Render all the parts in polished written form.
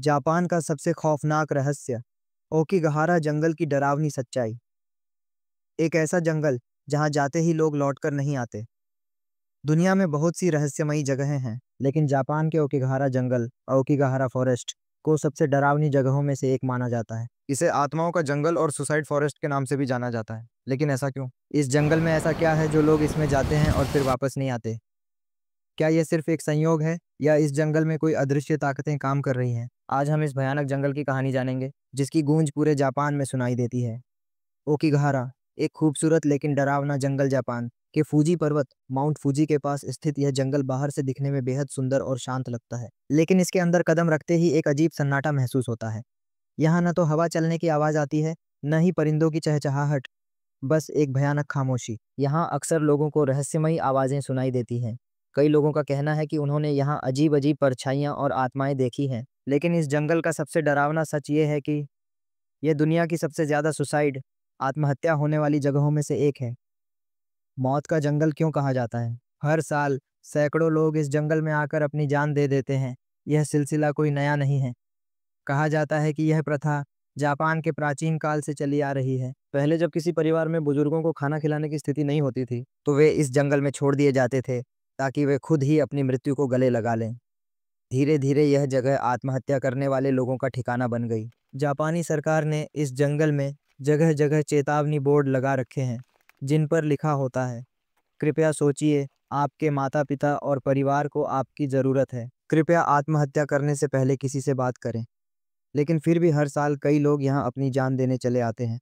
Japan का सबसे खौफनाक रहस्य, ओकिगहारा जंगल की डरावनी सच्चाई। एक ऐसा जंगल जहां जाते ही लोग लौटकर नहीं आते। दुनिया में बहुत सी रहस्यमयी जगहें हैं, लेकिन जापान के ओकिगहारा जंगल, ओकिगहारा फॉरेस्ट, को सबसे डरावनी जगहों में से एक माना जाता है। इसे आत्माओं का जंगल और सुसाइड फॉरेस्ट के नाम से भी जाना जाता है। लेकिन ऐसा क्यों? इस जंगल में ऐसा क्या है जो लोग इसमें जाते हैं और फिर वापस नहीं आते? क्या यह सिर्फ एक संयोग है या इस जंगल में कोई अदृश्य ताकतें काम कर रही हैं? आज हम इस भयानक जंगल की कहानी जानेंगे, जिसकी गूंज पूरे जापान में सुनाई देती है। ओकिगहारा, एक खूबसूरत लेकिन डरावना जंगल। जापान के फूजी पर्वत, माउंट फूजी के पास स्थित यह जंगल बाहर से दिखने में बेहद सुंदर और शांत लगता है, लेकिन इसके अंदर कदम रखते ही एक अजीब सन्नाटा महसूस होता है। यहाँ न तो हवा चलने की आवाज आती है, न ही परिंदों की चहचहाहट, बस एक भयानक खामोशी। यहाँ अक्सर लोगों को रहस्यमयी आवाजें सुनाई देती हैं। कई लोगों का कहना है कि उन्होंने यहाँ अजीब अजीब परछाइयाँ और आत्माएं देखी हैं। लेकिन इस जंगल का सबसे डरावना सच ये है कि यह दुनिया की सबसे ज्यादा सुसाइड, आत्महत्या होने वाली जगहों में से एक है। मौत का जंगल क्यों कहा जाता है? हर साल सैकड़ों लोग इस जंगल में आकर अपनी जान दे देते हैं। यह सिलसिला कोई नया नहीं है। कहा जाता है कि यह प्रथा जापान के प्राचीन काल से चली आ रही है। पहले जब किसी परिवार में बुजुर्गों को खाना खिलाने की स्थिति नहीं होती थी, तो वे इस जंगल में छोड़ दिए जाते थे ताकि वे खुद ही अपनी मृत्यु को गले लगा लें। धीरे धीरे यह जगह आत्महत्या करने वाले लोगों का ठिकाना बन गई। जापानी सरकार ने इस जंगल में जगह जगह चेतावनी बोर्ड लगा रखे हैं, जिन पर लिखा होता है, कृपया सोचिए, आपके माता पिता और परिवार को आपकी ज़रूरत है। कृपया आत्महत्या करने से पहले किसी से बात करें। लेकिन फिर भी हर साल कई लोग यहाँ अपनी जान देने चले आते हैं।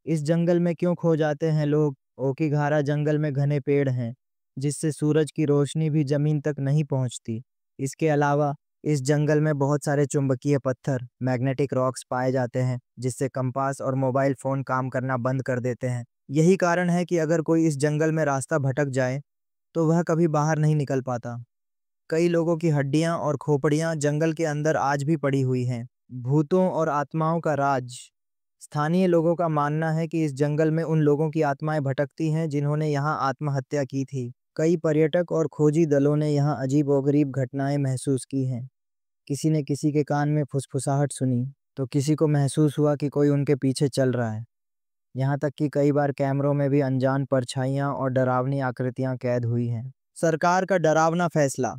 इस जंगल में क्यों खो जाते हैं लोग? ओकिगहारा जंगल में घने पेड़ हैं, जिससे सूरज की रोशनी भी जमीन तक नहीं पहुंचती। इसके अलावा इस जंगल में बहुत सारे चुंबकीय पत्थर, मैग्नेटिक रॉक्स पाए जाते हैं, जिससे कंपास और मोबाइल फोन काम करना बंद कर देते हैं। यही कारण है कि अगर कोई इस जंगल में रास्ता भटक जाए, तो वह कभी बाहर नहीं निकल पाता। कई लोगों की हड्डियां और खोपड़ियां जंगल के अंदर आज भी पड़ी हुई हैं। भूतों और आत्माओं का राज। स्थानीय लोगों का मानना है कि इस जंगल में उन लोगों की आत्माएं भटकती हैं जिन्होंने यहाँ आत्महत्या की थी। कई पर्यटक और खोजी दलों ने यहाँ अजीबोगरीब घटनाएं महसूस की हैं। किसी ने किसी के कान में फुसफुसाहट सुनी, तो किसी को महसूस हुआ कि कोई उनके पीछे चल रहा है। यहाँ तक कि कई बार कैमरों में भी अनजान परछाइयाँ और डरावनी आकृतियां कैद हुई हैं। सरकार का डरावना फैसला।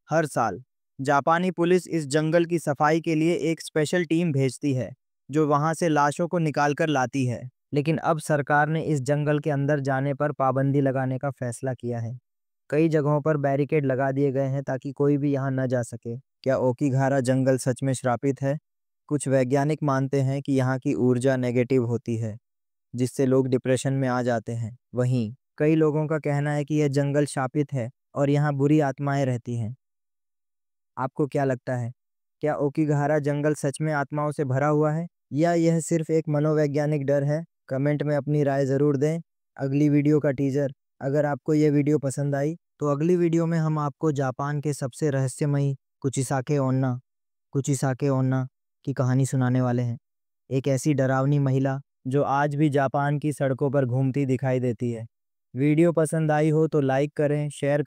हर साल जापानी पुलिस इस जंगल की सफाई के लिए एक स्पेशल टीम भेजती है, जो वहां से लाशों को निकाल कर लाती है। लेकिन अब सरकार ने इस जंगल के अंदर जाने पर पाबंदी लगाने का फैसला किया है। कई जगहों पर बैरिकेड लगा दिए गए हैं ताकि कोई भी यहाँ न जा सके। क्या ओकिगहारा जंगल सच में श्रापित है? कुछ वैज्ञानिक मानते हैं कि यहाँ की ऊर्जा नेगेटिव होती है, जिससे लोग डिप्रेशन में आ जाते हैं। वहीं कई लोगों का कहना है कि यह जंगल शापित है और यहाँ बुरी आत्माएं रहती हैं। आपको क्या लगता है? क्या ओकिगहारा जंगल सच में आत्माओं से भरा हुआ है, या यह सिर्फ एक मनोवैज्ञानिक डर है? कमेंट में अपनी राय ज़रूर दें। अगली वीडियो का टीजर। अगर आपको यह वीडियो पसंद आई, तो अगली वीडियो में हम आपको जापान के सबसे रहस्यमयी कुचिसाके ओन्ना की कहानी सुनाने वाले हैं। एक ऐसी डरावनी महिला जो आज भी जापान की सड़कों पर घूमती दिखाई देती है। वीडियो पसंद आई हो तो लाइक करें, शेयर